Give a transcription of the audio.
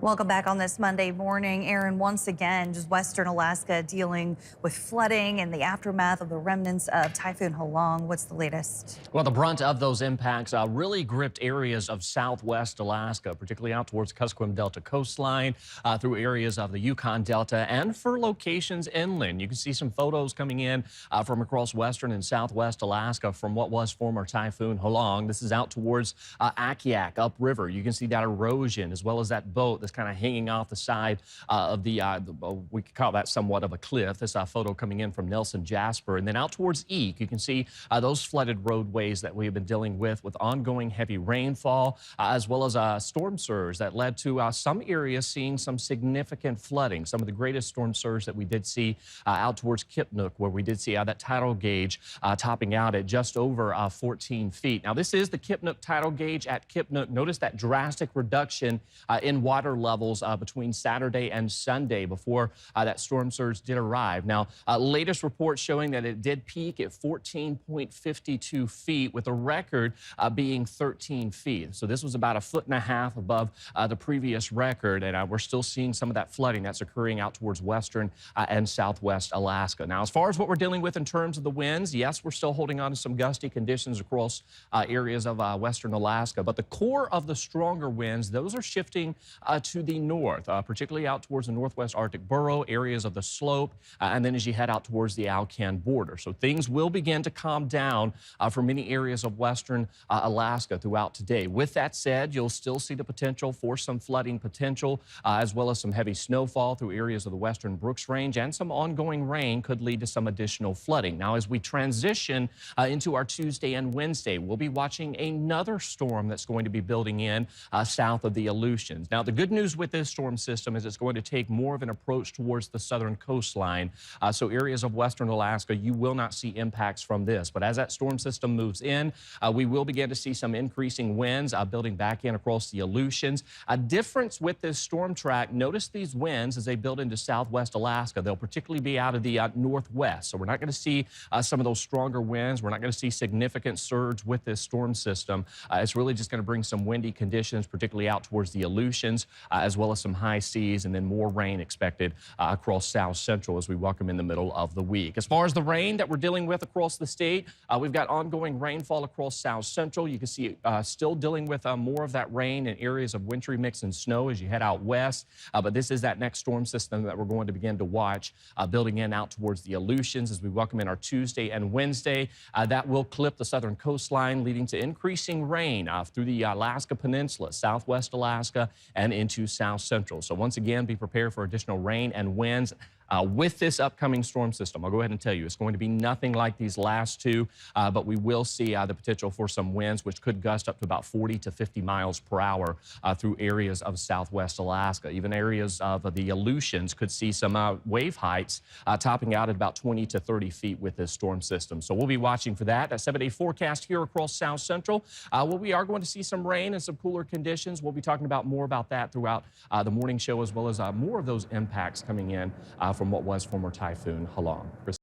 Welcome back on this Monday morning. Aaron, once again, just western Alaska dealing with flooding and the aftermath of the remnants of Typhoon Halong. What's the latest? Well, the brunt of those impacts really gripped areas of southwest Alaska, particularly out towards Kuskokwim Delta coastline, through areas of the Yukon Delta, and for locations inland. You can see some photos coming in from across western and southwest Alaska from what was former Typhoon Halong. This is out towards Akiak, upriver. You can see that erosion as well as that boat that's kind of hanging off the side of we could call that somewhat of a cliff. This photo coming in from Nelson Jasper. And then out towards Eek, you can see those flooded roadways that we have been dealing with ongoing heavy rainfall, as well as a storm surge that led to some areas seeing some significant flooding. Some of the greatest storm surge that we did see out towards Kipnuk, where we did see that tidal gauge topping out at just over 14 feet. Now, this is the Kipnuk tidal gauge at Kipnuk. Notice that drastic reduction in water levels between Saturday and Sunday before that storm surge did arrive. Now, latest reports showing that it did peak at 14.52 feet, with a record being 13 feet. So this was about 1.5 feet above the previous record, and we're still seeing some of that flooding that's occurring out towards western and southwest Alaska. Now, as far as what we're dealing with in terms of the winds, yes, we're still holding on to some gusty conditions across areas of western Alaska, but the core of the stronger winds, those are shifting to the north, particularly out towards the northwest Arctic Borough, areas of the slope, and then as you head out towards the Alcan border. So things will begin to calm down for many areas of western Alaska throughout today. With that said, you'll still see the potential for some flooding potential, as well as some heavy snowfall through areas of the western Brooks Range, and some ongoing rain could lead to some additional flooding. Now, as we transition into our Tuesday and Wednesday, we'll be watching another storm that's going to be building in south of the Aleutians. Now, the good news with this storm system is it's going to take more of an approach towards the southern coastline. So areas of western Alaska, you will not see impacts from this. But as that storm system moves in, we will begin to see some increasing winds building back in across the Aleutians. A difference with this storm track, notice these winds as they build into southwest Alaska. They'll particularly be out of the northwest. So we're not going to see some of those stronger winds. We're not going to see significant surge with this storm system. It's really just going to bring some windy conditions, particularly out towards the Aleutians, as well as some high seas, and then more rain expected across south central as we welcome in the middle of the week. As far as the rain that we're dealing with across the state, we've got ongoing rainfall across south central. You can see still dealing with more of that rain in areas of wintry mix and snow as you head out west. But this is that next storm system that we're going to begin to watch building in out towards the Aleutians as we welcome in our Tuesday and Wednesday. That will clip the southern coastline, leading to increasing rain through the Alaska Peninsula, southwest Alaska, and into south central. So once again, be prepared for additional rain and winds. With this upcoming storm system, I'll go ahead and tell you, it's going to be nothing like these last two, but we will see the potential for some winds, which could gust up to about 40 to 50 miles per hour through areas of southwest Alaska. Even areas of the Aleutians could see some wave heights topping out at about 20 to 30 feet with this storm system. So we'll be watching for that. A 7-day forecast here across south central. We are going to see some rain and some cooler conditions. We'll be talking about more about that throughout the morning show, as well as more of those impacts coming in from what was former Typhoon Halong.